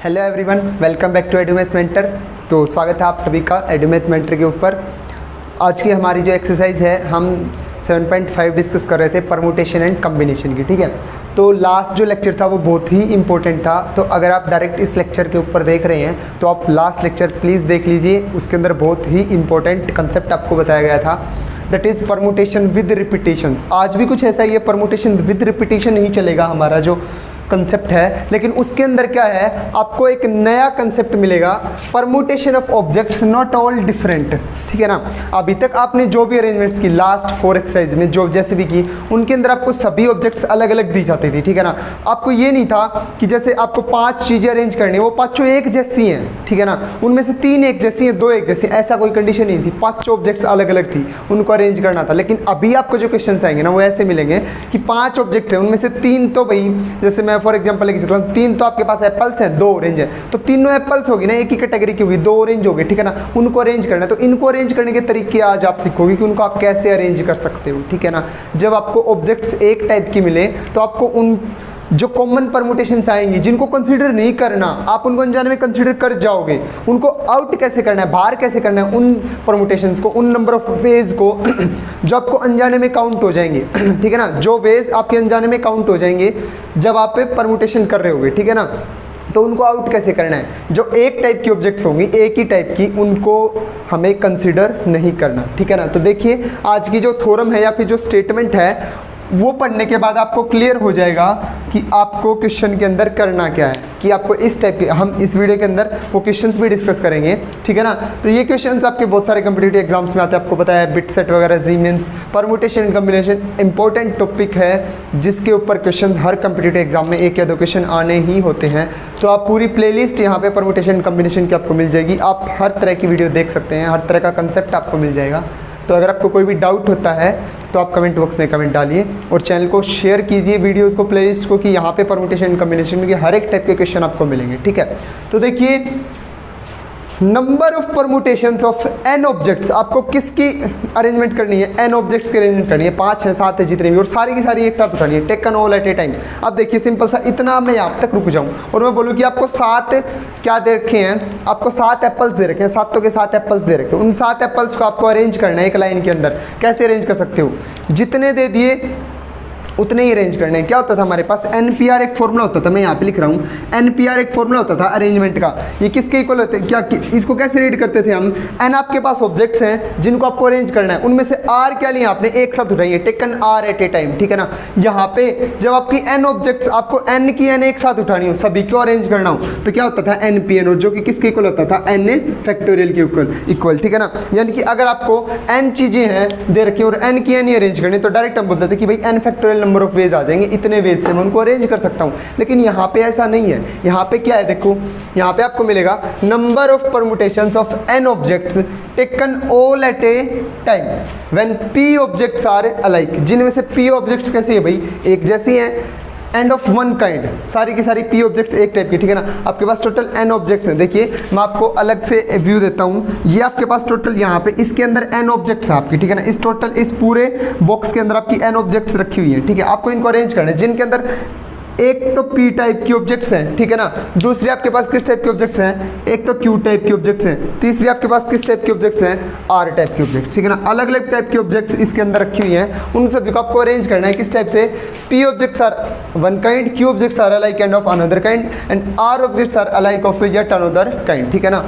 Hello everyone, welcome back to Edumaths mentor. तो स्वागत है आप सभी का एडुमैथ्स मेंटर के ऊपर। आज की हमारी जो एक्सरसाइज है, हम 7.5 डिस्कस कर रहे थे परमुटेशन एंड कम्बिनेशन की। ठीक है, तो लास्ट जो लेक्चर था वो बहुत ही इंपॉर्टेंट था। तो अगर आप डायरेक्ट इस लेक्चर के ऊपर देख रहे हैं तो आप लास्ट लेक्चर प्लीज़ देख लीजिए। उसके अंदर बहुत ही इंपॉर्टेंट कंसेप्ट आपको बताया गया था, that is permutation with repetitions. आज भी कुछ ऐसा ही है, परमुटेशन विद रिपीटेशन ही चलेगा हमारा जो कंसेप्ट है, लेकिन उसके अंदर क्या है, आपको एक नया कंसेप्ट मिलेगा, permutation of objects not all different. ठीक है ना। अभी तक आपने जो भी अरेंजमेंट्स की लास्ट 4 एक्सरसाइज में जो जैसे भी की, उनके अंदर आपको सभी ऑब्जेक्ट्स अलग अलग दी जाती थी। ठीक है ना। आपको ये नहीं था कि जैसे आपको 5 चीज़ें अरेंज करनी है, वो पाँचों एक जैसी हैं। ठीक है ना। उनमें से 3 एक जैसी हैं, 2 एक जैसी, ऐसा कोई कंडीशन नहीं थी। 5 ऑब्जेक्ट्स अलग अलग थी, उनको अरेंज करना था। लेकिन अभी आपको जो क्वेश्चन आएंगे ना, वो ऐसे मिलेंगे कि 5 ऑब्जेक्ट हैं, उनमें से 3 तो भाई, जैसे मैं फॉर एग्जांपल लिख सकता हूं, 3 तो आपके पास एप्पल्स हैं, 2 ऑरेंज है, तो तीनों एप्पल्स होगी ना, एक ही कैटेगरी की होगी, 2 ऑरेंज हो गए। ठीक है ना। उनको अरेंज करना है, तो इनको अरेंज करने के तरीके आज आप सीखोगे कि उनको आप कैसे अरेंज कर सकते हो। ठीक है ना। जब आपको ऑब्जेक्ट्स एक टाइप की मिले तो आपको उन जो कॉमन परमुटेशंस आएंगी जिनको कंसीडर नहीं करना, आप उनको अनजाने में कंसीडर कर जाओगे। उनको आउट कैसे करना है, बाहर कैसे करना है, उन परमुटेशंस को, उन नंबर ऑफ वेज को जो आपको अनजाने में काउंट हो जाएंगे। ठीक है ना। जो वेज आपके अनजाने में काउंट हो जाएंगे जब आप परमुटेशन कर रहे होगे। ठीक है ना। तो उनको आउट कैसे करना है, जो एक टाइप की ऑब्जेक्ट्स होंगी, एक ही टाइप की, उनको हमें कंसीडर नहीं करना। ठीक है ना। तो देखिए, आज की जो थ्योरम है या फिर जो स्टेटमेंट है, वो पढ़ने के बाद आपको क्लियर हो जाएगा कि आपको क्वेश्चन के अंदर करना क्या है, कि आपको इस टाइप के, हम इस वीडियो के अंदर वो क्वेश्चंस भी डिस्कस करेंगे। ठीक है ना। तो ये क्वेश्चंस आपके बहुत सारे कॉम्पिटिटिव एग्जाम्स में आते हैं, आपको पता है, बिट सेट वगैरह, Zeeman, permutation and combination important topic है, जिसके ऊपर क्वेश्चन हर कॉम्पिटिटिव एग्जाम में 1 या 2 क्वेश्चन आने ही होते हैं। तो आप पूरी प्लेलिस्ट यहाँ पे परमुटेशन कॉम्बिनेशन की आपको मिल जाएगी। आप हर तरह की वीडियो देख सकते हैं, हर तरह का कंसेप्ट आपको मिल जाएगा। तो अगर आपको कोई भी डाउट होता है तो आप कमेंट बॉक्स में कमेंट डालिए और चैनल को शेयर कीजिए, वीडियोस को, प्लेलिस्ट को, कि यहाँ पे परमुटेशन कॉम्बिनेशन के हर एक टाइप के क्वेश्चन आपको मिलेंगे। ठीक है। तो देखिए, number of permutations of n objects, आपको किसकी अरेंजमेंट करनी है, एन ऑब्जेक्ट्स की अरेंजमेंट करनी है, 5 है, 7 है, जितने भी, और सारी की सारी एक साथ उठानी है, taken all at a time. अब देखिए, सिंपल सा, इतना मैं यहाँ तक रुक जाऊँ और मैं बोलूँ कि आपको 7 क्या दे रखे हैं, आपको 7 एप्पल्स दे रखे हैं, 7 के 7 एप्पल्स दे रखे हैं। उन 7 एप्पल्स को आपको अरेंज करना है एक लाइन के अंदर। कैसे अरेंज कर सकते हो, जितने दे दिए उतने ही अरेंज करने हैं। क्या होता था हमारे पास, NPR एक फॉर्मूला होता था, मैं यहाँ पे लिख रहा हूँ, NPR एक फॉर्मूला होता था अरेंजमेंट का। ये किसके इक्वल होते हैं, क्या इसको कैसे रीड करते थे हम, N आपके पास ऑब्जेक्ट्स हैं जिनको आपको अरेंज करना है, उनमें से R क्या लिया आपने, एक साथ उठाइए, taken R at a time. ठीक है ना। यहाँ पे जब आपकी N ऑब्जेक्ट्स, आपको N की N एक साथ उठानी हो, सभी को अरेंज करना हो, तो क्या होता था, NPN, और जो कि किसके इक्वल होता था, N फैक्टोरियल के इक्वल। ठीक है ना। यानी कि अगर आपको N चीज़ें हैं दे रखी और N की N ही अरेंज करनी, तो डायरेक्ट हम बोलते थे कि भाई N factorial number of ways आ जाएंगे, इतने वेज से मैं उनको अरेंज कर सकता हूं। लेकिन यहाँ पे ऐसा नहीं है। यहाँ पे क्या है, देखो, यहाँ पे आपको मिलेगा number of permutations of n objects taken all at a time when p objects are alike, जिनमें से p ऑब्जेक्ट्स कैसी है भाई, एक जैसी हैं, एंड ऑफ वन काइंड, सारी की सारी p ऑब्जेक्ट्स एक टाइप की। ठीक है ना। आपके पास टोटल n ऑब्जेक्ट्स हैं। देखिए, मैं आपको अलग से व्यू देता हूँ। ये आपके पास टोटल यहाँ पे इसके अंदर n ऑब्जेक्ट्स हैं आपकी। ठीक है ना। इस टोटल इस पूरे बॉक्स के अंदर आपकी n ऑब्जेक्ट्स रखी हुई हैं। ठीक है। आपको इनको अरेंज करना है, जिनके अंदर एक तो p टाइप की ऑब्जेक्ट्स हैं। ठीक है ना। दूसरी आपके पास किस टाइप के ऑब्जेक्ट्स हैं, एक तो q टाइप की ऑब्जेक्ट्स हैं। तीसरी आपके पास किस टाइप के ऑब्जेक्ट्स हैं, r टाइप के ऑब्जेक्ट्स। ठीक है ना। अलग अलग टाइप के ऑब्जेक्ट्स इसके अंदर रखी हुई हैं, उन सभी को आपको अरेंज करना है किस टाइप से, p objects are one kind, q objects are alike and of another kind, and r objects are alike of yet another kind. ठीक है ना।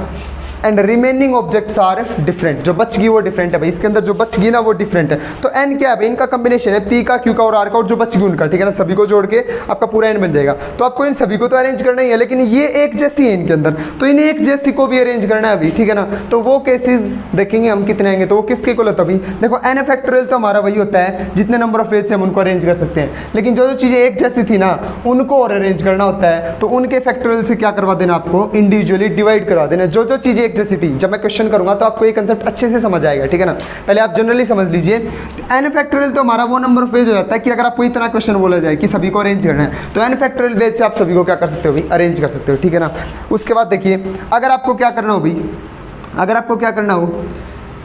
And remaining objects are different, जो बच गई वो डिफरेंट है भाई, इसके अंदर जो बच गई ना वो डिफरेंट है। तो n क्या है भाई, इनका कॉम्बिनेशन है, p का, q का और r का, और जो बच गई उनका। ठीक है ना। सभी को जोड़ के आपका पूरा n बन जाएगा। तो आपको इन सभी को तो अरेंज करना ही है, लेकिन ये एक जैसी है इनके अंदर, तो इन्हें एक जैसी को भी अरेंज करना है अभी। ठीक है ना। तो वो केसेस देखेंगे हम कितने आएंगे, तो वो किसके इक्वल होता है भाई, देखो, n फैक्टोरियल तो हमारा वही होता है, जितने नंबर ऑफ वेज से हम उनको अरेंज कर सकते हैं। लेकिन जो जो चीज़ें एक जैसी थी ना, उनको और अरेंज करना होता है, तो उनके फैक्टोरियल से क्या करवा देना, आपको इंडिविजुअली डिवाइड करवा देना। जो जो चीज़ें एक जैसी थी, जब मैं क्वेश्चन करूंगा तो आपको ये कंसेप्ट अच्छे से समझ आएगा। ठीक है ना। पहले आप जनरली समझ लीजिए, n फैक्टोरियल तो हमारा वो नंबर ऑफ वेज हो जाता है कि अगर आपको इतना क्वेश्चन बोला जाए कि सभी को अरेंज करना है, तो n फैक्टोरियल वेज से आप सभी को क्या कर सकते हो भाई, अरेंज कर सकते हो। ठीक है ना। उसके बाद देखिए, अगर आपको क्या करना हो भाई, अगर आपको क्या करना हो,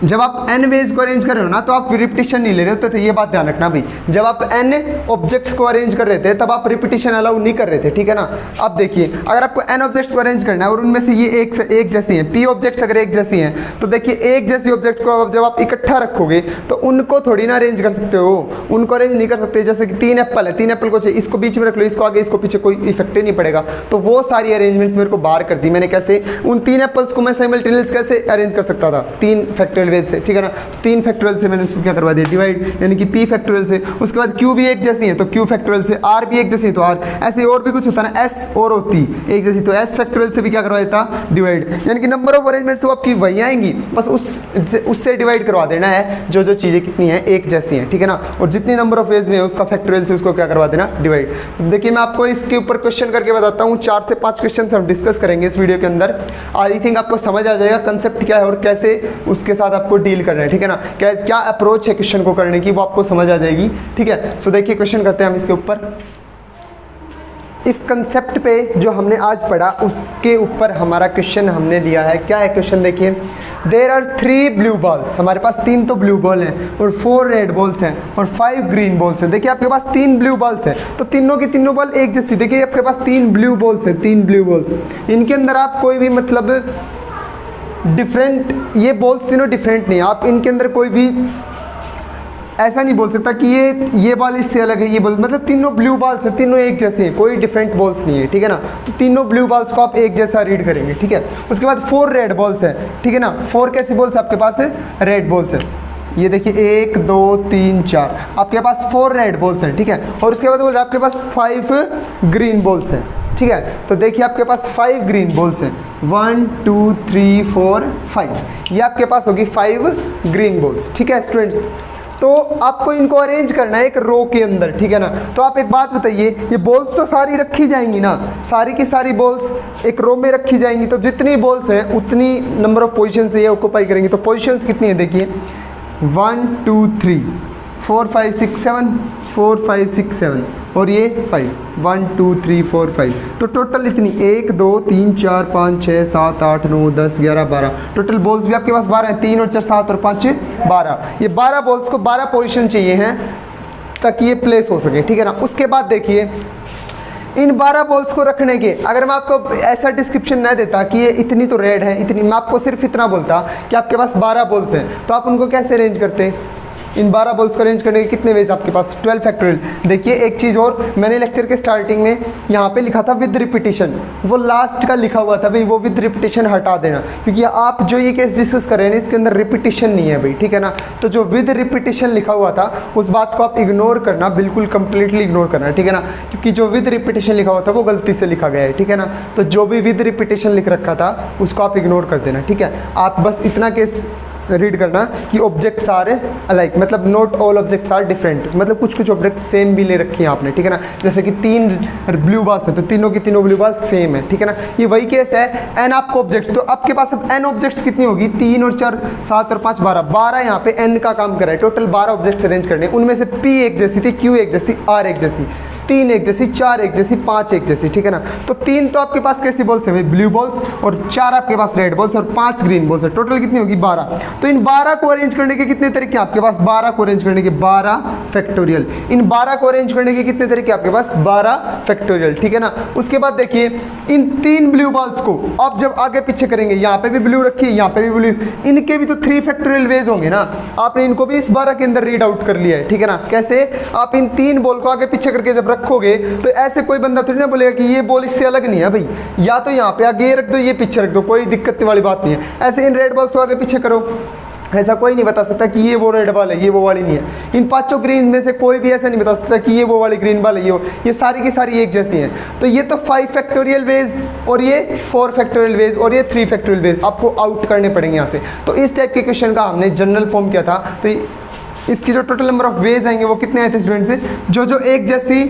जब आप n वेज को अरेंज कर रहे हो ना तो आप रिपीटिशन नहीं ले रहे हो, तो ये बात ध्यान रखना भाई। जब आप n ऑब्जेक्ट्स को अरेंज कर रहे थे तब आप रिपीटिशन अलाउ नहीं कर रहे थे, ठीक है ना। अब देखिए अगर आपको n ऑब्जेक्ट्स को अरेंज करना है और उनमें से ये एक जैसी हैं, p ऑब्जेक्ट्स अगर एक जैसी हैं तो देखिए एक जैसी ऑब्जेक्ट को जब आप इकट्ठा रखोगे तो उनको थोड़ी ना अरेंज कर सकते हो, उनको अरेंज नहीं कर सकते। जैसे कि 3 एप्पल है, 3 एप्पल को चाहिए, इसको बीच में रख लो, इसको आगे इसको पीछे, कोई इफेक्ट ही नहीं पड़ेगा। तो वो सारी अरेंजमेंट्स मेरे को बाहर कर दी मैंने। कैसे उन 3 एप्पल्स को मैं साइमल्टेनियस कैसे अरेंज कर सकता था, 3 फैक्टोरियल वेज से, ठीक है ना। तो 3 फैक्टोरियल से मैंने उसको क्या करवा दिया, डिवाइड, यानी कि p फैक्टोरियल से। उसके बाद q भी एक जैसी है तो q फैक्टोरियल से, r भी एक जैसी है तो r, ऐसे और भी कुछ होता है ना, s और होती एक जैसी तो s फैक्टोरियल से भी क्या करवा देता, डिवाइड। यानी कि नंबर ऑफ अरेंजमेंट्स वो आपकी वही आएंगी, बस उससे डिवाइड करवा देना है जो जो चीज़ें कितनी हैं एक जैसी हैं, ठीक है ना। और जितनी नंबर ऑफ वेज में है उसका फैक्टोरियल से उसको क्या करवा देना, डिवाइड। तो देखिए मैं आपको इसके ऊपर क्वेश्चन करके बताता हूँ, 4 से 5 क्वेश्चन हम डिस्कस करेंगे इस वीडियो के अंदर। आई थिंक आपको समझ आ जाएगा कंसेप्ट क्या है और कैसे उसके साथ आपको डील करना है, ठीक है ना। क्या अप्रोच है क्वेश्चन को करने की वो आपको समझ आ जाएगी, ठीक है। सो देखिए क्वेश्चन करते हैं हम इसके ऊपर। इस कंसेप्ट पे जो हमने आज पढ़ा उसके ऊपर हमारा क्वेश्चन हमने लिया है। क्या है क्वेश्चन, देखिए देयर आर 3 ब्लू बॉल्स, हमारे पास 3 तो ब्लू बॉल हैं और 4 रेड बॉल्स हैं और 5 ग्रीन बॉल्स हैं। देखिए आपके पास 3 ब्लू बॉल्स हैं तो तीनों की तीनों बॉल एक जैसी। देखिए आपके पास 3 ब्लू बॉल्स हैं, 3 ब्लू बॉल्स, इनके अंदर आप कोई भी मतलब डिफरेंट, ये बॉल्स तीनों डिफरेंट नहीं, आप इनके अंदर कोई भी ऐसा नहीं बोल सकता कि ये बॉल इससे अलग है, ये बॉल, मतलब तीनों ब्लू बॉल्स हैं, तीनों एक जैसे हैं, कोई डिफरेंट बॉल्स नहीं है, ठीक है ना। तो तीनों ब्लू बॉल्स को आप एक जैसा रीड करेंगे, ठीक है। उसके बाद 4 रेड बॉल्स हैं, ठीक है ना। 4 कैसी बॉल्स आपके पास है, रेड बॉल्स है। ये देखिए 1 2 3 4 आपके पास 4 रेड बॉल्स हैं, ठीक है। और उसके बाद बोल रहे आपके पास 5 ग्रीन बॉल्स हैं, ठीक है। तो देखिए आपके पास 5 ग्रीन बॉल्स हैं, 1 2 3 4 5, ये आपके पास होगी 5 ग्रीन बॉल्स, ठीक है स्टूडेंट्स। तो आपको इनको अरेंज करना है एक रो के अंदर, ठीक है ना। तो आप एक बात बताइए, ये बॉल्स तो सारी रखी जाएंगी ना, सारी की सारी बॉल्स एक रो में रखी जाएंगी, तो जितनी बॉल्स हैं उतनी नंबर ऑफ पोजीशन से ये ऑक्यूपाई करेंगी। तो पोजीशंस कितनी है देखिए, 1 2 3 4 5 6 7 4 5 6 7 और ये 5 1 2 3 4 5, तो टोटल इतनी 1 2 3 4 5 6 7 8 9 10 11 12, टोटल बॉल्स भी आपके पास 12 हैं, 3 और 4 7 और 5 12। ये 12 बॉल्स को 12 पोजीशन चाहिए हैं ताकि ये प्लेस हो सके, ठीक है ना। उसके बाद देखिए इन 12 बॉल्स को रखने के, अगर मैं आपको ऐसा डिस्क्रिप्शन न देता कि ये इतनी तो रेड है इतनी, मैं आपको सिर्फ इतना बोलता कि आपके पास 12 बॉल्स हैं, तो आप उनको कैसे अरेंज करते। इन 12 बॉल्स को अरेंज करने के कितने वेज आपके पास, 12 फैक्टोरियल। देखिए एक चीज़ और, मैंने लेक्चर के स्टार्टिंग में यहाँ पे लिखा था विद रिपीटिशन, वो लास्ट का लिखा हुआ था भाई, वो विद रिपीटिशन हटा देना, क्योंकि आप जो ये केस डिस्कस कर रहे हैं इसके अंदर रिपीटिशन नहीं है भाई, ठीक है ना। तो जो विद रिपीटिशन लिखा हुआ था उस बात को आप इग्नोर करना, बिल्कुल कंप्लीटली इग्नोर करना, ठीक है ना। क्योंकि जो विद रिपीटिशन लिखा हुआ था वो गलती से लिखा गया है, ठीक है ना। तो जो भी विद रिपीटिशन लिख रखा था उसको आप इग्नोर कर देना, ठीक है। आप बस इतना केस रीड करना कि ऑब्जेक्ट्स आर अलाइक, मतलब not all objects are different, मतलब कुछ कुछ ऑब्जेक्ट सेम भी ले रखी हैं आपने, ठीक है ना। जैसे कि 3 ब्लू बॉल्स हैं तो तीनों की तीनों ब्लू बॉल्स सेम है, ठीक है ना। ये वही केस है एन आपको ऑब्जेक्ट्स, तो आपके पास अब एन ऑब्जेक्ट्स कितनी होगी, 3 और 4 7 और 5 12, 12 यहाँ पे एन का काम कर रहा है। टोटल 12 ऑब्जेक्ट्स अरेंज करने, उनमें से पी एक जैसी थी, क्यू एक जैसी, आर एक जैसी, 3 एक जैसी, 4 एक जैसी, 5 एक जैसी, ठीक है ना। तो 3 तो आपके पास कैसी बॉल्स है भाई, ब्लू बॉल्स, और 4 आपके पास रेड बॉल्स और 5 ग्रीन बॉल्स है। टोटल कितनी होगी 12। तो इन 12 को अरेंज करने के कितने तरीके आपके पास, 12 को अरेंज करने के 12 फैक्टोरियल। इन 12 को अरेंज करने के कितने तरीके आपके पास, 12 फैक्टोरियल, ठीक है ना। उसके बाद देखिए इन 3 ब्लू बॉल्स को आप जब आगे पीछे करेंगे, यहाँ पे भी ब्लू रखी है, यहाँ पे भी ब्लू, इनके भी तो 3 फैक्टोरियल वेज होंगे ना। आपने इनको भी इस 12 के अंदर रीड आउट कर लिया है, ठीक है ना। कैसे, आप इन 3 बॉल को आगे पीछे करके जब रखोगे तो ऐसे कोई बंदा थोड़ी ना बोलेगा कि ये बॉल इससे अलग नहीं है भाई, या तो यहाँ पे आगे रख दो, ये पीछे रख दो, कोई दिक्कत वाली बात नहीं है। ऐसे इन रेड बॉल्स को आगे पीछे करो, ऐसा कोई नहीं बता सकता कि ये वो रेड बॉल है, ये वो वाली नहीं है। इन 5 ग्रीन में से कोई भी ऐसा नहीं बता सकता कि ये वो वाली ग्रीन बॉल है, ये सारी की सारी एक जैसी हैं। तो ये तो 5 फैक्टोरियल वेज और ये 4 फैक्टोरियल वेज और ये 3 फैक्टोरियल वेज आपको आउट करने पड़ेंगे यहाँ से। तो इस टाइप के क्वेश्चन का हमने जनरल फॉर्म किया था। तो इसकी जो टोटल नंबर ऑफ वेज आएंगे वो कितने आए थे स्टूडेंट्स, जो एक जैसी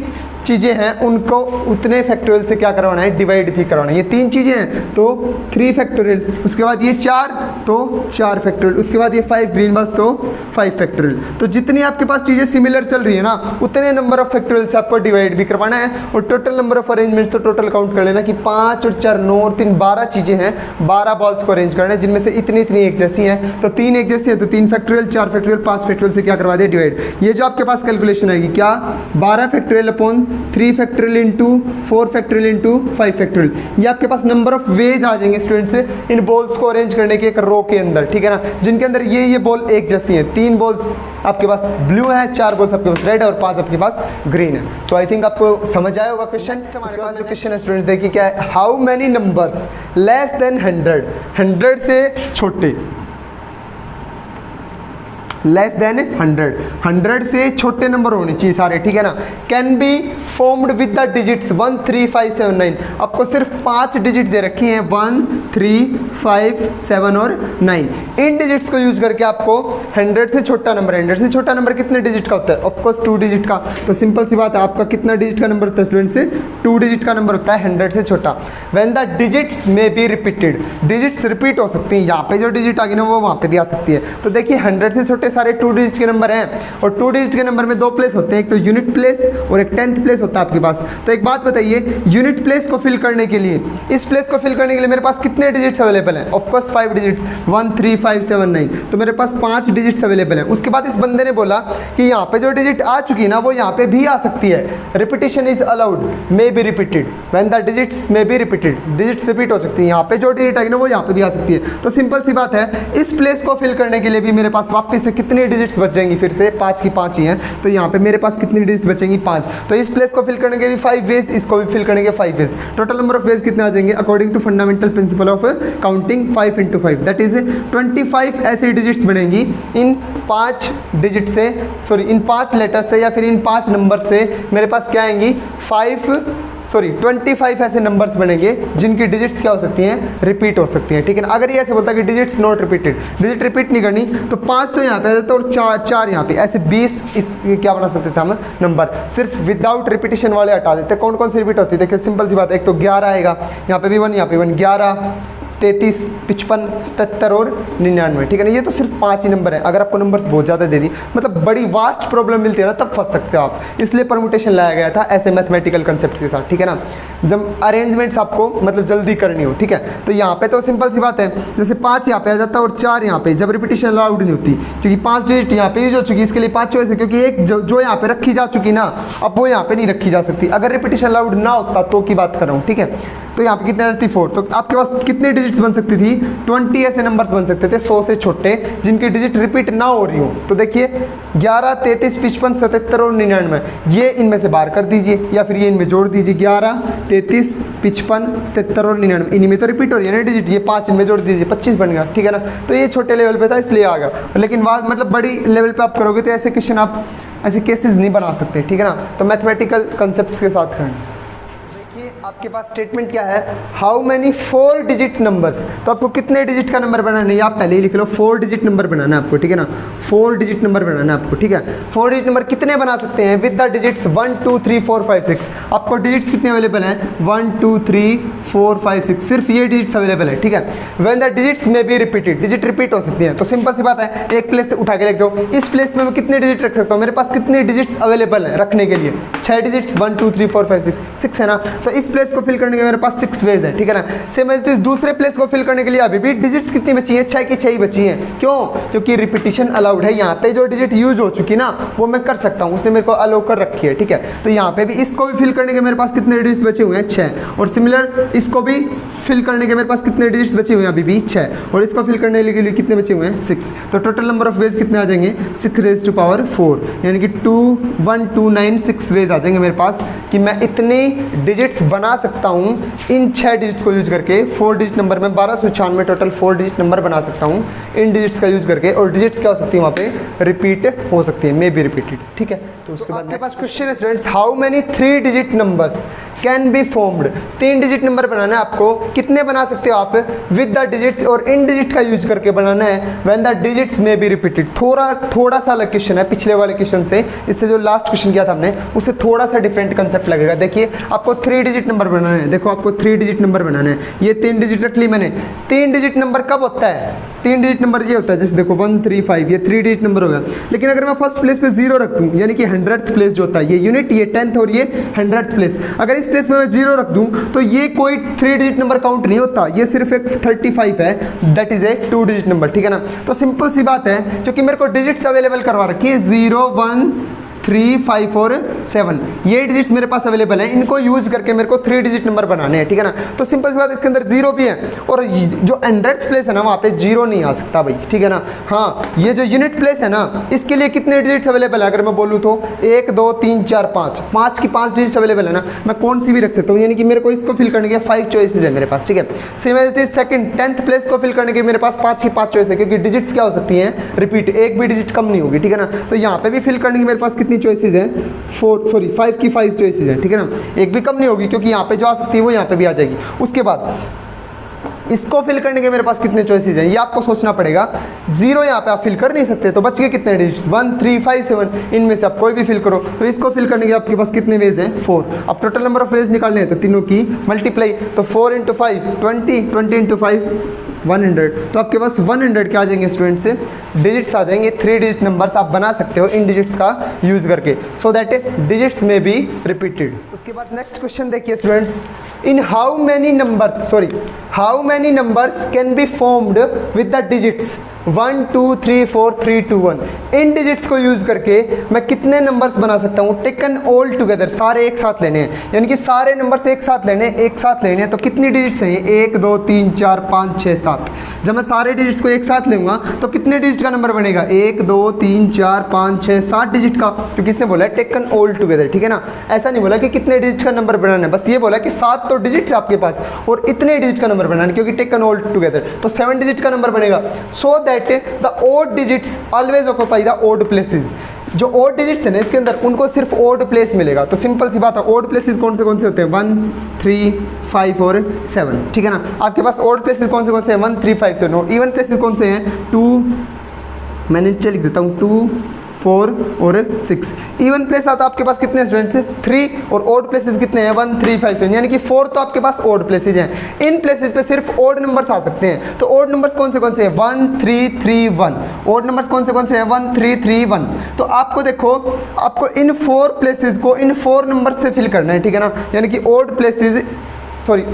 चीज़ें हैं उनको उतने फैक्टोरियल से क्या करवाना है, डिवाइड भी करवाना है। ये 3 चीज़ें हैं तो 3 फैक्टोरियल, उसके बाद ये 4 तो 4 फैक्टोरियल, उसके बाद ये 5 ग्रीन बस तो 5 फैक्टोरियल। तो जितनी आपके पास चीज़ें सिमिलर चल रही है ना उतने नंबर ऑफ फैक्टोरियल से आपको डिवाइड भी करवाना है। और टोटल नंबर ऑफ अरेंजमेंट्स तो टोटल काउंट कर लेना कि 5 और 4 9 और 3 12 चीज़ें हैं, 12 बॉल्स को अरेंज करना है जिनमें से इतनी इतनी एक जैसी हैं। तो 3 एक जैसी है तो 3 फैक्टोरियल, 4 फैक्टोरियल, 5 फैक्टोरियल से क्या करवा दिया, डिवाइड। ये जो आपके पास कैलकुलेशन आएगी क्या, 12 factorial upon 3 factorial into 4 factorial into 5 factorial. ये आपके पास नंबर ऑफ वेज आ जाएंगे स्टूडेंट्स से इन बॉल्स को अरेंज करने के एक रो के अंदर, ठीक है ना, जिनके अंदर ये बॉल एक जैसी है। 3 बॉल्स आपके पास ब्लू है, 4 बॉल्स आपके पास रेड है और 5 आपके पास ग्रीन है। सो आई थिंक आपको समझ आया होगा क्वेश्चन। हमारे पास जो क्वेश्चन है स्टूडेंट्स देखिए क्या है, how many numbers less than 100 से छोटे, लेस देन 100 से छोटे नंबर होने चाहिए सारे, ठीक है ना, can be formed with the digits 1 3 5 7 9। आपको सिर्फ 5 डिजिट दे रखी हैं 1 3 5 7 और 9। इन डिजिट्स को यूज करके आपको 100 से छोटा नंबर, 100 से छोटा नंबर कितने डिजिट का होता है, ऑफकोर्स 2 डिजिट का। तो सिंपल सी बात है, आपका कितना डिजिट का नंबर होता है स्टूडेंट से, 2 डिजिट का नंबर होता है 100 से छोटा। व्हेन द डिजिट्स में बी रिपीटेड, डिजिट्स रिपीट हो सकती हैं, यहाँ पे जो डिजिट आ गई ना वो वहाँ पे भी आ सकती है। तो देखिए 100 से छोटे सारे 2 डिजिट के नंबर हैं और 2 डिजिट के नंबर में 2 प्लेस होते हैं, एक तो यूनिट प्लेस और एक 10th प्लेस होता है आपके पास। तो एक बात बताइए, यूनिट प्लेस को फिल करने के लिए, इस प्लेस को फिल करने के लिए मेरे पास कितने डिजिट्स अवेलेबल हैं, ऑफ कोर्स 5 डिजिट्स, 1 3 5 7 9। तो मेरे पास 5 डिजिट्स अवेलेबल हैं। उसके बाद इस बंदे ने बोला कि यहाँ पे जो डिजिट आ चुकी है ना वो यहाँ पे भी आ सकती है, repetition is allowed, may be repeated when the digits may be repeated, digits repeat हो सकती है, यहाँ पे जो डिजिट आएगी ना वो यहाँ पे भी आ सकती है। तो सिंपल सी बात है, इस प्लेस को फिल करने के लिए भी मेरे पास वापस से कितने डिजिट्स बच जाएंगी, फिर से 5 की 5 ही हैं। तो यहाँ पे मेरे पास कितनी डिजिट्स बचेंगी, 5। तो इस प्लेस को फिल करने के भी 5 वेज, इसको भी फिल करने के 5 ways. Total number of ways कितने आ जाएंगे, according to fundamental principle of counting 5 into 5 that is 25 ऐसी डिजिट्स बनेंगी इन 5 डिजिट से, सॉरी इन 5 लेटर से या फिर इन 5 नंबर से मेरे पास क्या आएंगी 25 ऐसे नंबर्स बनेंगे जिनकी डिजिट्स क्या हो सकती हैं, रिपीट हो सकती हैं, ठीक है ना। अगर ये ऐसे बोलता है कि digits not repeated, digit repeat नहीं करनी, तो 5 तो यहाँ पे आ जाता है और 4 यहाँ पे, ऐसे 20 इस क्या बना सकते थे हम नंबर, सिर्फ विदाउट रिपीटिशन वाले हटा देते। कौन कौन सी रिपीट होती है, देखिए सिंपल सी बात है, एक तो 11 आएगा, यहाँ पे भी 1, यहाँ पे 1, 11 33 55 77 और 99, ठीक है ना। ये तो सिर्फ 5 ही नंबर है, अगर आपको नंबर बहुत ज़्यादा दे दी मतलब बड़ी वास्ट प्रॉब्लम मिलती है ना तब फंस सकते हो आप, इसलिए परमुटेशन लाया गया था ऐसे मैथमेटिकल कंसेप्ट के साथ, ठीक है ना, जब अरेंजमेंट्स आपको मतलब जल्दी करनी हो, ठीक है। तो यहाँ पे तो सिंपल सी बात है, जैसे 5 यहाँ पे आ जाता है और 4 यहाँ पे, जब रिपीटिशन अलाउड नहीं होती क्योंकि 5 डिजिट यहाँ पे यूज हो चुकी, इसके लिए 5 चॉइस है, क्योंकि एक जो यहाँ पे रखी जा चुकी ना अब वो यहाँ पे नहीं रखी जा सकती, अगर रिपीटिशन अलाउड ना होता तो की बात कर रहा हूँ, ठीक है। तो यहाँ पे कितने आ जाती 4, तो आपके पास कितने डिजिट्स बन सकती थी, 20 ऐसे नंबर्स बन सकते थे 100 से छोटे जिनकी डिजिट रिपीट ना हो रही हो। तो देखिए 11 33 55 77 और 99, ये इनमें से बाहर कर दीजिए या फिर ये इनमें जोड़ दीजिए, 11 33 55 77 और 99, इन्हीं में तो रिपीट हो रही है ना डिजिट, ये 5 इनमें जोड़ दीजिए 25 बन गया, ठीक है ना। तो ये छोटे लेवल पे था इसलिए आ गया, लेकिन मतलब बड़ी लेवल पे आप करोगे तो ऐसे क्वेश्चन आप ऐसे केसेस नहीं बना सकते, ठीक है ना। तो मैथमेटिकल कंसेप्ट के साथ करना। आपके पास स्टेटमेंट क्या है, हाउ मैनी 4 डिजिट नंबर्स, तो आपको कितने डिजिट का नंबर बनाना है, आप पहले ही लिख लो, 4 डिजिट नंबर बनाना है आपको, ठीक है ना, 4 डिजिट नंबर बनाना है आपको, ठीक है। 4 डिजिट नंबर कितने बना सकते हैं विद द डिजिट्स 1 2 3 4 5 6, आपको डिजिट्स कितने अवेलेबल हैं 1 2 3 4 5 6, सिर्फ ये डिजिट्स अवेलेबल है, ठीक है। व्हेन द डिजिट्स में बी रिपीटेड, डिजिट रिपीट हो सकती हैं, तो सिंपल सी बात है, एक प्लेस से उठा के लिख जाओ, इस प्लेस में मैं कितने डिजिट रख सकता हूँ, मेरे पास कितने डिजिट्स अवेलेबल हैं रखने के लिए, 6 डिजिट्स 1 2 3 4 5 6 है ना। तो इस प्लेस को फिल करने के मेरे पास 6 वेज है, ठीक है ना। सेम एज इट, दूसरे प्लेस को फिल करने के लिए अभी भी डिजिट्स कितनी बची हैं, 6 की 6 ही बची हैं, क्यों, क्योंकि रिपीटिशन अलाउड है, यहाँ पे जो डिजिट यूज हो चुकी ना वो मैं कर सकता हूँ, उसने मेरे को अलाउ कर रखी है, ठीक है। तो यहाँ पे भी इसको भी फिल करने के मेरे पास कितने डिजिट्स बचे हुए हैं 6, और सिमिलर इसको भी फिल करने के मेरे पास कितने डिजिट्स बचे हुए हैं अभी भी 6, और इसको फिल करने के लिए कितने बचे हुए हैं 6। तो टोटल नंबर ऑफ वेज कितने आ जाएंगे 6 raised to power 4, यानी कि 2 1 2 9 6 वेज आ जाएंगे मेरे पास कि मैं इतने डिजिट्स बना बना सकता हूँ इन 6 डिजिट्स को यूज़ करके। 4 डिजिट नंबर में 1296 टोटल 4 डिजिट नंबर बना सकता हूँ इन डिजिट्स का यूज़ करके, और डिजिट्स क्या हो सकती है वहाँ पे रिपीट हो सकती है, मे बी रिपीटेड, ठीक है। तो उसके बाद आपके पास क्वेश्चन है students, how many 3 digit numbers can be formed. 3 digit number बनाना है आपको, कितने बना सकते हो आप विद द डिजिट्स, और इन डिजिट का यूज करके बनाना है व्हेन द डिजिट्स में बी रिपीटेड। थोड़ा सा अलग क्वेश्चन है पिछले वाले क्वेश्चन से, इससे जो लास्ट क्वेश्चन किया था हमने उससे थोड़ा सा डिफरेंट कंसेप्ट लगेगा। देखिए आपको 3 डिजिट नंबर बनाना है, देखो आपको 3 डिजिट नंबर बनाना है, ये 3 डिजिट रख ली मैंने। 3 डिजिट नंबर कब होता है? 3 डिजिट नंबर ये होता है, जैसे देखो 1 3 5, ये 3 डिजिट नंबर होगा। लेकिन अगर मैं फर्स्ट प्लेस पे 0 रख दूं, यानी कि 100th प्लेस जो होता है, ये यूनिट, ये 10th और ये 100th प्लेस, अगर इस प्लेस में मैं 0 रख दूं तो ये कोई 3 डिजिट नंबर काउंट नहीं होता, ये सिर्फ एक 35 है, that is a 2 digit number, ठीक है ना। तो सिंपल सी बात है, क्योंकि मेरे को डिजिट्स अवेलेबल करवा रखी है 0 1 3 5 और 7, ये डिजिट्स मेरे पास अवेलेबल हैं, इनको यूज करके मेरे को 3 डिजिट नंबर बनाने हैं, ठीक है ना। तो सिंपल सी बात, इसके अंदर 0 भी है, और जो 100th प्लेस है ना वहाँ पे 0 नहीं आ सकता भाई, ठीक है ना। हाँ, ये जो यूनिट प्लेस है ना, इसके लिए कितने डिजिट्स अवेलेबल है अगर मैं बोलूँ तो 1 2 3 4 5 की 5 डिजिट्स अवेलेबल है ना, मैं कौन सी भी रख सकता हूँ, यानी कि मेरे को इसको फिल करने के 5 चॉइसेस है मेरे पास, ठीक है। Same as it is second 10th place को फिल करने के मेरे पास 5 की 5 चॉइस है, क्योंकि डिजिट्स क्या हो सकती हैं रिपीट, एक भी डिजिट कम नहीं होगी, ठीक है ना। तो यहाँ पे भी फिल करने की मेरे पास कितनी चॉइसेस हैं, 5 की 5 चॉइसेस हैं, ठीक है ना, एक भी कम नहीं होगी, क्योंकि यहाँ पे जो आ सकती है वो यहाँ पे भी आ जाएगी। उसके बाद इसको फिल करने के मेरे पास कितने चॉइसेस हैं, ये आपको सोचना पड़ेगा। 0 यहाँ पे आप फिल कर नहीं सकते, तो बच गए कितने डिजिट्स, 1 3 5 7, इनमें से आप कोई भी फिल करो। तो इसको फिल करने के आपके पास कितने वेज हैं, 4। अब टोटल नंबर ऑफ वेज निकालने हैं, तो तीनों की मल्टीप्लाई, तो 4 × 5 20, 20 × 5 100, तो आपके पास 100 क्या आ जाएंगे स्टूडेंट्स, डिजिट्स आ जाएंगे। 3 डिजिट नंबर्स आप बना सकते हो इन डिजिट्स का यूज करके, सो दैट डिजिट्स में बी रिपीटेड। उसके बाद नेक्स्ट क्वेश्चन देखिए students, in how many numbers can be formed with the digits 1 2 3 4 3 2 1। In digits को यूज करके मैं कितने नंबर्स बना सकता हूँ, टेकन ऑल टुगेदर, सारे एक साथ लेने हैं, यानी कि सारे नंबर्स एक साथ लेने हैं। तो कितनी डिजिट्स हैं, 1 2 3 4 5 6 7। जब मैं सारे डिजिट्स को एक साथ लूँगा तो कितने डिजिट का नंबर बनेगा, 1 2 3 4 5 6 7 डिजिट का, क्योंकि इसने बोला है टेकन ऑल टुगेदर, ठीक है ना। ऐसा नहीं बोला कि कितने डिजिट का नंबर बनाना है, बस ये बोला कि 7 तो डिजिट्स आपके पास और इतने डिजिट का नंबर बनाना है, क्योंकि टेकन ऑल टुगेदर, तो 7 डिजिट का नंबर बनेगा। So that the odd digits always occupy the odd places। जो odd digits है ना इसके अंदर, उनको सिर्फ odd place मिलेगा। तो सिंपल सी बात है, odd places कौन से होते हैं, 1 3 5 और 7, ठीक है ना। आपके पास odd places कौन से हैं, 1 3 5 7, और इवन प्लेसेस कौन से हैं, 2, मैंने नीचे लिख देता हूँ 2 4 और 6। इवन प्लेस आता आपके पास कितने स्टूडेंट्स, 3, और ओड प्लेसेस कितने हैं, 1 3 5 7, यानी कि 4 तो आपके पास ओड प्लेसेस हैं। इन प्लेसेस पे सिर्फ ओड नंबर्स आ सकते हैं। तो ओड नंबर्स कौन से हैं, 1 3 3 1। ओड नंबर्स कौन से हैं, 1 3 3 1। तो आपको देखो, आपको इन 4 प्लेसेस को इन 4 नंबर से फिल करना है, ठीक है ना, यानी कि odd places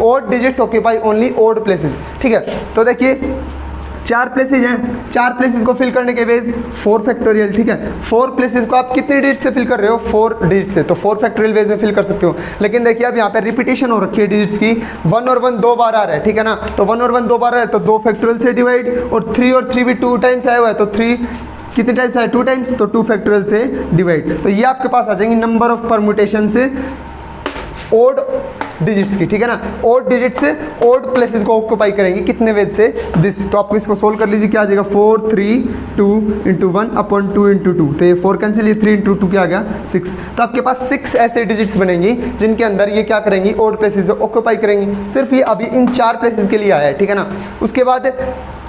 odd digits occupy only odd places, ठीक है। तो देखिए 4 प्लेसेस हैं, 4 प्लेसेस को फिल करने के वेज 4 फैक्टोरियल, ठीक है। 4 प्लेसेस को आप कितने डिजिट से फिल कर रहे हो, 4 डिजिट से, तो 4 फैक्टोरियल वेज में फिल कर सकते हो। लेकिन देखिए अब यहाँ पे रिपीटेशन हो रखी है डिजिट्स की, 1 और 1 2 बार आ रहा है, ठीक है ना। तो 1 और 1 2 बार आ रहा है, तो 2 फैक्टोरियल से डिवाइड, और 3 और 3 भी 2 टाइम्स आया हुआ है, तो 3 कितने टाइम्स आया, 2 टाइम्स, तो 2 फैक्टोरियल से डिवाइड। तो ये आपके पास आ जाएंगे नंबर ऑफ परम्यूटेशन से ओड डिजिट्स की, ठीक है ना। ओड डिजिट्स से ओड प्लेसेस को ऑक्यूपाई करेंगे कितने वेज से, दिस। तो आपको इसको सोल्व कर लीजिए, क्या आ जाएगा, 4 3 2 × 1 अपॉन 2 × 2, तो ये 4 कैंसिल, ये 3 × 2 क्या आ गया, 6। तो आपके पास 6 ऐसे डिजिट्स बनेंगी जिनके अंदर ये क्या करेंगी, ओड प्लेसेस ऑक्यूपाई करेंगी। सिर्फ ये अभी इन 4 प्लेसेस के लिए आया है, ठीक है ना। उसके बाद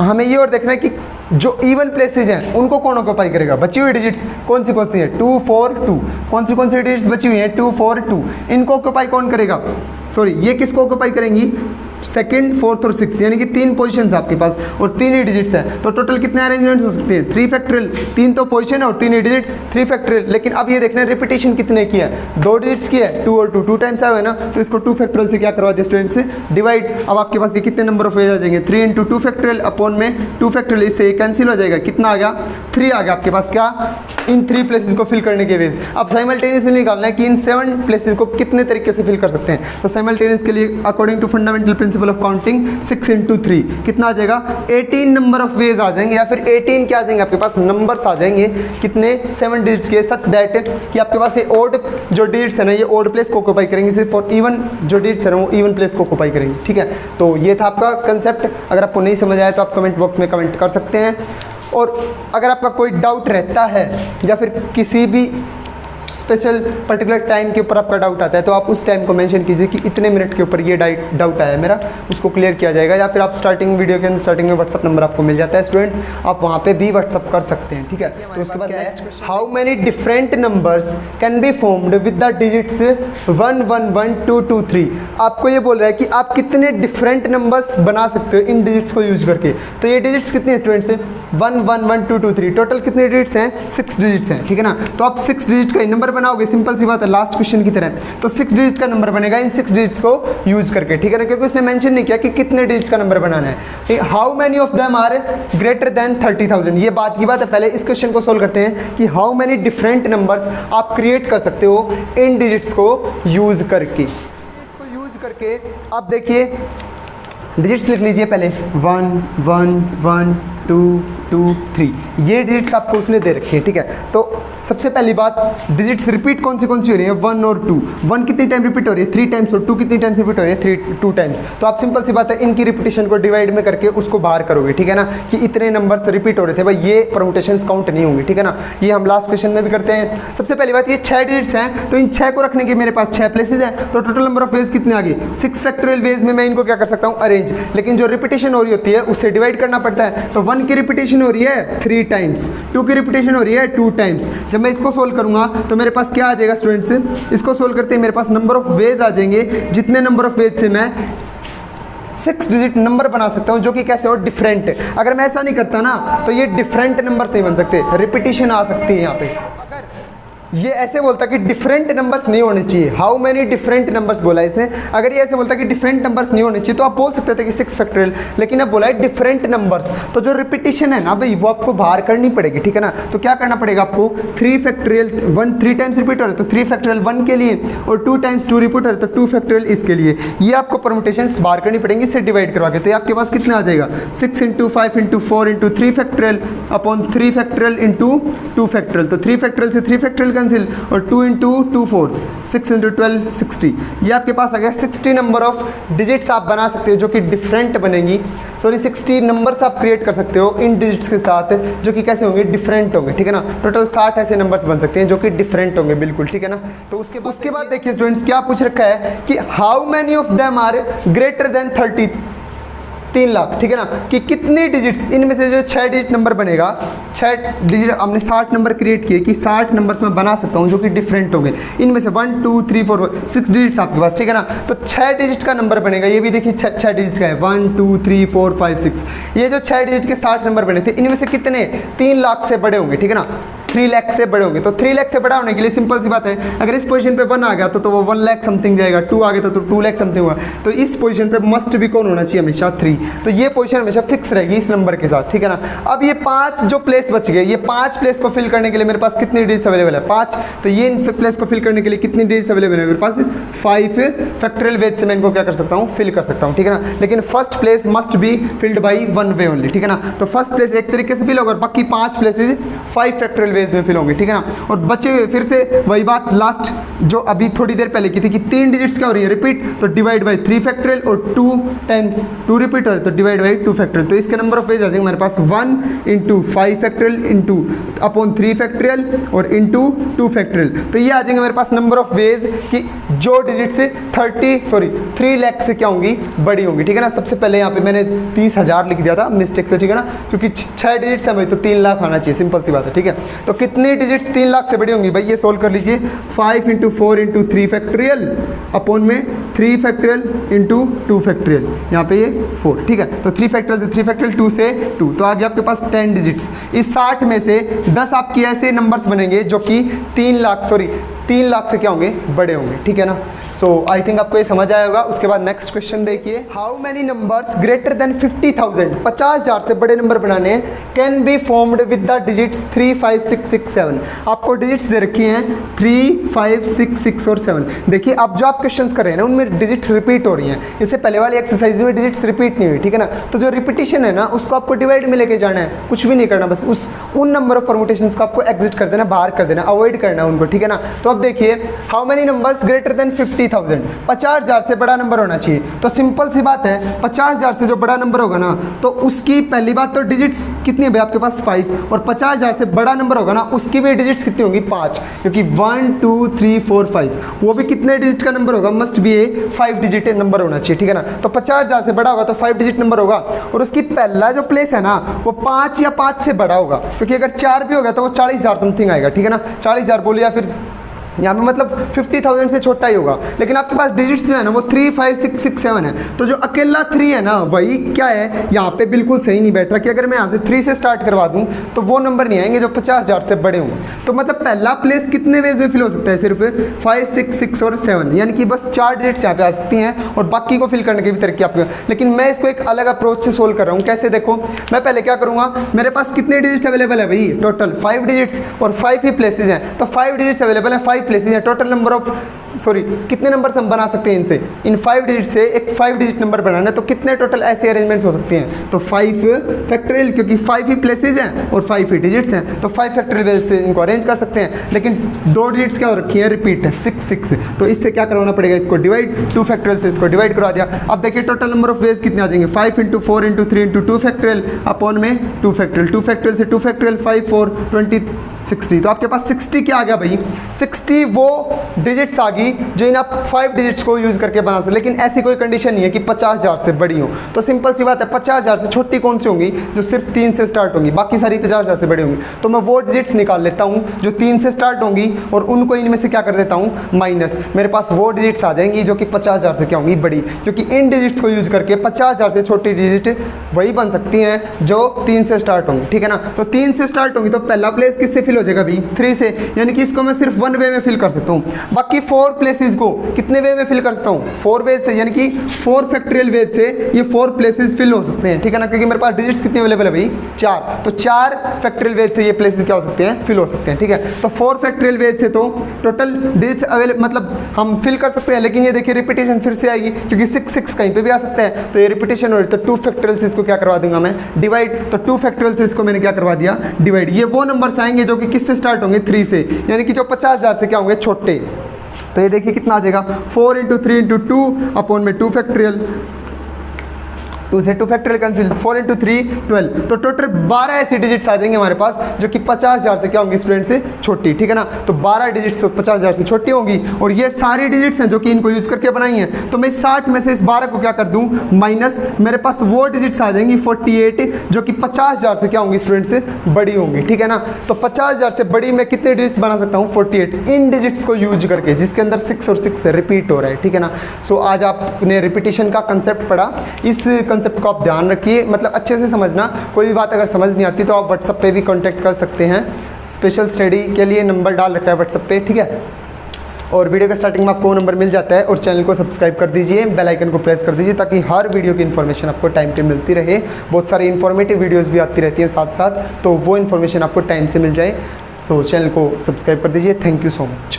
हमें ये और देखना है कि जो इवन प्लेसेस हैं उनको कौन ऑक्यूपाई करेगा। बची हुई डिजिट्स कौन सी है, 2 4 2। कौन सी डिजिट्स बची हुई हैं, 2 4 2। इनको ऑक्यूपाई कौन करेगा, ये किसको ऑक्यूपाई करेंगी, 2nd 4th और 6th, यानी कि 3 पोजीशंस आपके पास और 3 ही डिजिट्स हैं। तो टोटल कितने अरेंजमेंट्स हो सकते हैं, 3 फैक्टोरियल। 3 तो पोजीशन है और 3 ही डिजिट्स, 3 फैक्टोरियल। लेकिन अब ये देखना है रिपीटेशन कितने की है, 2 डिजिट्स की है, 2 और 2 टाइम्स आया है ना, तो इसको 2 फैक्टोरियल से क्या करवा दिया स्टूडेंट से डिवाइड। अब आपके पास ये कितने नंबर ऑफ वेज आ जाएंगे, 3 × 2 फैक्टोरियल अपॉन में 2 फैक्टोरियल, इससे कैंसिल हो जाएगा, कितना आ गया, 3 आ गया आपके पास, क्या, इन 3 प्लेसेस को फिल करने के वेज। अब साइमल्टेनियसली निकालना है कि इन 7 प्लेसेस को कितने तरीके से फिल कर सकते हैं। तो साइमल्टेनियस के लिए according to fundamental principle principle of counting 6 into 3 कितना आ जाएगा 18 नंबर ऑफ वेज आ जाएंगे, या फिर 18 क्या आ जाएंगे आपके पास नंबर्स आ जाएंगे कितने 7 डिजिट्स के, सच दैट कि आपके पास ये ओड जो डिजिट्स है ना ये ओड प्लेस को ऑक्यूपाई करेंगे सिर्फ, और इवन जो डिजिट्स है ना वो इवन प्लेस को ऑक्यूपाई करेंगे। ठीक है, तो ये था आपका कंसेप्ट। अगर आपको नहीं समझ आया तो आप कमेंट बॉक्स में कमेंट कर सकते हैं, और अगर आपका कोई डाउट रहता है या फिर किसी भी स्पेशल पर्टिकुलर टाइम के ऊपर आपका डाउट आता है तो आप उस टाइम को मेंशन कीजिए कि इतने मिनट के ऊपर ये डाउट आया है मेरा, उसको क्लियर किया जाएगा। या फिर आप स्टार्टिंग वीडियो के अंदर स्टार्टिंग में व्हाट्सअप नंबर आपको मिल जाता है स्टूडेंट्स, आप वहाँ पे भी व्हाट्सअप कर सकते हैं। ठीक है, तो उसके बाद next, how many different numbers can be formed with the digits 1 1 1 2 2 3। आपको ये बोल रहा है कि आप कितने डिफरेंट नंबर्स बना सकते हो इन डिजिट्स को यूज करके। तो ये डिजिट्स कितनी है स्टूडेंट्स 1 1 1 2 2 3, टोटल कितने डिजिट्स हैं 6 डिजिट्स हैं। ठीक है ना, तो आप 6 डिजिट का नंबर बनाओगे, सिंपल सी बात है लास्ट क्वेश्चन की तरह। तो 6 डिजिट का नंबर बनेगा इन 6 डिजिट्स को यूज करके। ठीक है ना, क्योंकि उसने मेंशन नहीं किया कि कितने डिजिट्स का नंबर बनाना है। How many of them are greater than 30,000, ये बात की बात है। पहले इस क्वेश्चन को सोल्व करते हैं कि हाउ मेनी डिफरेंट नंबर्स आप क्रिएट कर सकते हो इन डिजिट्स को यूज करके। इसको यूज करके आप देखिए डिजिट्स लिख लीजिए पहले 1 1 1 2 2 3, ये डिजिट्स आपको उसने दे रखी है। ठीक है, तो सबसे पहली बात डिजिट्स रिपीट कौन सी हो रही है 1 और 2। 1 कितनी टाइम रिपीट हो रही है 3 टाइम्स, और 2 कितनी टाइम्स रिपीट हो रही है 2 टाइम्स। तो आप सिंपल सी बात है इनकी रिपीटेशन को डिवाइड में करके उसको बाहर करोगे। ठीक है ना, कि इतने नंबर्स रिपीट हो रहे थे भाई, ये परम्यूटेशंस काउंट नहीं होंगे। ठीक है ना, ये हम लास्ट क्वेश्चन में भी करते हैं। सबसे पहली बात ये 6 डिजिट्स हैं, तो इन 6 को रखने के मेरे पास 6 प्लेसेज हैं, तो टोटल नंबर ऑफ वेज कितने आ गए 6 फैक्टोरियल वेज में मैं इनको क्या कर सकता हूँ अरेंज। लेकिन जो रिपीटेशन हो रही होती है उससे डिवाइड करना पड़ता है। तो 1 की रिपीटेशन हो रही है 3 टाइम्स, 2 की रिपीटेशन हो रही है 2 टाइम्स। जब मैं इसको सोल्व करूंगा तो मेरे पास क्या आ जाएगा स्टूडेंट्स, इसको सोल्व करते हैं मेरे पास नंबर ऑफ वेज आ जाएंगे, जितने नंबर ऑफ वेज से मैं 6 डिजिट नंबर बना सकता हूं जो कि कैसे हो डिफरेंट। अगर मैं ऐसा नहीं करता ना तो ये डिफरेंट नंबर से बन सकते, रिपीटेशन आ सकती है यहाँ पे। ये ऐसे बोलता कि डिफरेंट नंबर्स नहीं होने चाहिए, हाउ मेनी डिफरेंट नंबर्स बोला इसे। अगर ये ऐसे बोलता कि डिफरेंट नंबर्स नहीं होने चाहिए तो आप बोल सकते थे कि 6 फैक्टोरियल, लेकिन अब बोला है डिफरेंट नंबर्स। तो जो रिपीटेशन है ना भाई वो आपको बाहर करनी पड़ेगी। ठीक है ना, तो क्या करना पड़ेगा आपको 3 फैक्टोरियल 1 3 टाइम्स रिपीट हो रहा है तो 3 फैक्टोरियल 1 के लिए, और 2 टाइम्स 2 रिपीट हो रहा है तो 2 फैक्टोरियल इसके लिए। ये आपको परम्यूटेशंस बाहर करनी पड़ेंगी, इससे डिवाइड करवा के। तो आपके पास कितना आ जाएगा 6 into 5 into 4 into 3 factorial upon 3 factorial into 2 factorial. तो 3 फैक्टोरियल से 3 फैक्टोरियल कैंसिल, और 2 इंटू 2 फोर्थ 6 इंटू 12 60। ये आपके पास आ गया 60 नंबर ऑफ डिजिट्स आप बना सकते हो जो कि डिफरेंट बनेंगी। 60 नंबर्स आप क्रिएट कर सकते हो इन डिजिट्स के साथ जो कि कैसे होंगे डिफरेंट होंगे। ठीक है ना, टोटल 60 ऐसे नंबर्स बन सकते हैं जो कि डिफरेंट होंगे बिल्कुल। ठीक है ना, तो उसके बाद देखिए स्टूडेंट्स क्या पूछ रखा है कि how many of them are greater than 3 lakh. ठीक है ना, कि कितने डिजिट्स इनमें से जो 6 डिजिट नंबर बनेगा, 6 डिजिट हमने 60 नंबर क्रिएट किए कि 60 नंबर्स मैं बना सकता हूं जो कि डिफरेंट होंगे। इनमें से 1 2 3 4 6 डिजिट्स आपके पास। ठीक है ना, तो 6 डिजिट का नंबर बनेगा। ये भी देखिए 6 डिजिट का है 1 2 3 4 5 6। ये जो 6 डिजिट के 60 नंबर बने थे इनमें से कितने 3 लाख से बड़े होंगे। ठीक है ना, 3 लाख से बड़े होंगे। तो 3 लाख से बड़ा होने के लिए सिंपल सी बात है, अगर इस पोजीशन पे 1 आ गया तो वो 1 लाख समथिंग जाएगा, 2 आ गया तो 2 लाख समथिंग हुआ। तो इस पोजीशन पे मस्ट भी कौन होना चाहिए हमेशा 3। तो ये पोजीशन हमेशा फिक्स रहेगी इस नंबर के साथ। ठीक है ना, अब ये 5 जो प्लेस बच गए, ये 5 प्लेस को फिल करने के लिए मेरे पास कितनी डिजिट्स अवेलेबल है 5। तो ये प्लेस को फिल करने के लिए कितनी डिजिट्स अवेलेबल है मेरे पास 5 फैक्टोरियल वेज से मैं इनको क्या कर सकता हूँ फिल कर सकता हूँ। ठीक है ना, लेकिन first place must be filled by 1 way only. ठीक है ना, तो फर्स्ट प्लेस एक तरीके से फिल होगा और बाकी 5 प्लेसेज 5 फैक्टोरियल वेज में फिल होंगे। ठीक है ना, और बचे हुए फिर से वही बात लास्ट जो अभी थोड़ी देर पहले की थी कि 3 डिजिट्स क्या हो रही है रिपीट, तो डिवाइड बाई 3 फैक्टोरियल, और 2 टाइम्स 2 रिपीट हो रही है तो डिवाइड बाई 2 फैक्टोरियल। तो इसके नंबर ऑफ वेज आ जाएंगे हमारे पास 1 into 5 factorial into upon 3 factorial और इंटू 2 फैक्टोरियल। तो ये आ जाएंगे मेरे पास नंबर ऑफ वेज कि जो डिजिट से 3 लाख से क्या होंगी बड़ी होंगी। ठीक है ना, सबसे पहले यहाँ पे मैंने 30,000 लिख दिया था मिस्टेक से। ठीक है ना, क्योंकि 6 डिजिट्स है भाई तो 3 लाख आना चाहिए, सिंपल सी बात है। ठीक है, तो कितनी डिजिट्स 3 लाख से बड़ी होंगी भाई, ये सोल्व कर लीजिए 5 इंटू 4 इंटू 3 फैक्टोरियल अपॉन में 3 फैक्टोरियल इंटू 2 फैक्टोरियल, यहाँ पे ये 4। ठीक है, तो 3 फैक्टोरियल से 3 फैक्टोरियल 2 से 2, तो आगे आपके पास 10 डिजिट्स। इस 60 में से 10 आपके ऐसे नंबर्स बनेंगे जो कि 3 लाख से क्या होंगे बड़े होंगे। ठीक है ना, सो आई थिंक आपको ये समझ आया होगा। उसके बाद नेक्स्ट क्वेश्चन देखिए, how many numbers greater than 50,000, 50,000 से बड़े नंबर बनाने हैं, can be formed with the digits 3, 5, 6, 6, 7। आपको डिजिट्स दे रखी हैं 3, 5, 6, 6 और 7। देखिए अब जो आप क्वेश्चंस कर रहे हैं ना उनमें डिजिट रिपीट हो रही हैं, इससे पहले वाली एक्सरसाइज में डिजिट्स रिपीट नहीं हुई, ठीक है ना। तो जो रिपीटिशन है ना उसको आपको डिवाइड में लेके जाना है, कुछ भी नहीं करना, बस उन नंबर ऑफ परमुटेशंस को आपको एग्जिट कर देना, बाहर कर देना, अवॉइड करना उनको, ठीक है ना। तो अब देखिए how many numbers greater than 50,000, 50,000 से बड़ा नंबर होना चाहिए। तो सिंपल सी बात है, 50,000 से जो बड़ा नंबर होगा ना तो उसकी पहली बात तो डिजिट्स कितनी है भाई आपके पास 5, और 50,000 से बड़ा नंबर होगा ना उसकी भी डिजिट्स कितनी होगी 5, क्योंकि 1, 2, 3, 4, 5 वो भी कितने डिजिट का नंबर होगा, must be A 5 digit number होना चाहिए, ठीक है ना। तो 50,000 से बड़ा होगा तो 5 डिजिट नंबर होगा, और उसकी पहला जो प्लेस है ना वो 5 या 5 से बड़ा होगा, क्योंकि अगर 4 भी होगा तो वो 40,000 समथिंग आएगा, ठीक है ना। 40,000 बोलिए, या फिर यहाँ पे मतलब 50,000 से छोटा ही होगा, लेकिन आपके पास डिजिट्स जो है ना वो 3, 5, 6, 6, 7 है। तो जो अकेला 3 है ना वही क्या है यहाँ पे बिल्कुल सही नहीं बैठ रहा, कि अगर मैं यहाँ से 3 से स्टार्ट करवा दूँ तो वो नंबर नहीं आएंगे जो 50,000 से बड़े हों। तो मतलब पहला प्लेस कितने वेज में फिल हो सकता है, सिर्फ 5, 6, 6 और 7, यानी कि बस 4 डिजिट्स यहाँ पे आ सकती हैं, और बाकी को फिल करने की भी तरीके आपके। लेकिन मैं इसको एक अलग अप्रोच से सोल्व कर रहा हूँ। कैसे, देखो मैं पहले क्या करूँगा, मेरे पास कितने डिजिट्स अवेलेबल है भाई, टोटल 5 डिजिट्स, और 5 ही प्लेसेज हैं, तो 5 डिजिट्स अवेलेबल है, 5 प्लेसेज हैं, टोटल नंबर ऑफ कितने नंबर्स हम बना सकते हैं इनसे, इन 5 डिजिट से एक 5 डिजिट नंबर बनाना है, तो कितने टोटल ऐसे अरेंजमेंट्स हो सकते हैं, तो 5 फैक्टोरियल, क्योंकि 5 ही प्लेसेस हैं और 5 ही डिजिट्स हैं, तो 5 फैक्टोरियल से इनको अरेंज कर सकते हैं। लेकिन 2 डिजिट्स क्या हो रखी है, रिपीट है 6, 6, तो इससे क्या करवाना पड़ेगा, इसको डिवाइड, 2 फैक्टोरियल से इसको डिवाइड करवा दिया। अब देखिए टोटल नंबर ऑफ वेज कितने आ जाएंगे, 5 × 4 × 3 × 2 फैक्टोरियल अपॉन में 2 फैक्टोरियल, 2 फैक्टोरियल से 2 फैक्टोरियल 5, 4, 20, 60। तो आपके पास 60 क्या आ गया भाई, 60 वो डिजिट्स आ गई जो इन आप 5 डिजिट्स को यूज़ करके बना सकते। लेकिन ऐसी कोई कंडीशन नहीं है कि 50,000 से बड़ी हो, तो सिंपल सी बात है 50,000 से छोटी कौन सी होंगी, जो सिर्फ 3 से स्टार्ट होंगी, बाकी सारी 50,000 से बड़ी होंगी। तो मैं वो डिजिट्स निकाल लेता हूँ जो 3 से स्टार्ट होंगी, और उनको इनमें से क्या कर देता हूँ माइनस, मेरे पास वो डिजिट्स आ जाएंगी जो कि 50,000 से क्या होंगी, बड़ी, क्योंकि इन डिजिट्स को यूज़ करके 50,000 से छोटी डिजिट वही बन सकती हैं जो 3 से स्टार्ट होंगी, ठीक है ना। तो 3 से स्टार्ट होंगी तो पहला प्लेस किससे फिल हो जाएगा भाई, 3 से, यानी कि इसको मैं सिर्फ 1 वे में फिल कर सकता हूँ। बाकी 4 प्लेसेस को कितने वे में फिल कर सकता हूँ, 4 वेज से, यानी कि 4 फैक्टोरियल वेज से ये 4 प्लेसेस फिल हो सकते हैं, ठीक है ना, क्योंकि मेरे पास डिजिट्स कितनी अवेलेबल है भाई 4, तो 4 फैक्टोरियल वेज से ये प्लेसेस क्या हो सकते हैं, फिल हो सकते हैं, ठीक है। तो 4 फैक्टोरियल वेज से तो टोटल डिजिट्स अवेलेबल मतलब हम फिल कर सकते हैं, लेकिन ये देखिए रिपीटेशन फिर से आएगी, क्योंकि 6, 6 कहीं पे भी आ सकता है, तो ये रिपीटेशन हो रही है, तो 2 फैक्टोरियल से इसको क्या करवा दूंगा मैं, डिवाइड, तो 2 फैक्टोरियल से इसको मैंने क्या करवा दिया, डिवाइड। ये वो नंबर्स आएंगे जो कि किससे स्टार्ट होंगे, 3 से, यानी कि जो 50,000 से क्या होंगे, छोटे। तो ये देखिए कितना आ जाएगा, 4 × 3 × 2 अपॉन में 2 फैक्टोरियल, 2 से 2 फैक्टोरियल कैंसिल, 4 × 3 12, तो टोटल 12 ऐसी डिजिट्स आ जाएंगे हमारे पास जो कि 50,000 से क्या होंगी, स्टूडेंट से छोटी, ठीक है ना। तो 12 डिजिट्स 50,000 से छोटी होंगी, और ये सारी डिजिट्स हैं जो कि इनको यूज़ करके बनाई हैं। तो मैं 60 में से इस 12 को क्या कर दूं, माइनस, मेरे पास वो डिजिट्स आ जाएंगी 48 जो कि 50,000 से क्या होंगी, स्टूडेंट से बड़ी होंगी, ठीक है ना। तो 50,000 से बड़ी मैं कितने डिजिट्स बना सकता हूँ, 48, इन डिजिट्स को यूज करके, जिसके अंदर 6 और 6 रिपीट हो रहा है, ठीक है ना। सो आज आपने रिपीटिशन का कंसेप्ट पढ़ा, इस कंसेप्ट को आप ध्यान रखिए, मतलब अच्छे से समझना। कोई भी बात अगर समझ नहीं आती तो आप व्हाट्सएप पे भी कांटेक्ट कर सकते हैं, स्पेशल स्टडी के लिए नंबर डाल रखा है व्हाट्सएप पे, ठीक है। और वीडियो के स्टार्टिंग में आपको वो नंबर मिल जाता है, और चैनल को सब्सक्राइब कर दीजिए, बेल आइकन को प्रेस कर दीजिए, ताकि हर वीडियो की इन्फॉर्मेशन आपको टाइम पे मिलती रहे। बहुत सारी इन्फॉर्मेटिव वीडियोस भी आती रहती हैं साथ साथ, तो वो इन्फॉर्मेशन आपको टाइम से मिल जाए। तो चैनल को सब्सक्राइब कर दीजिए। Thank you so much.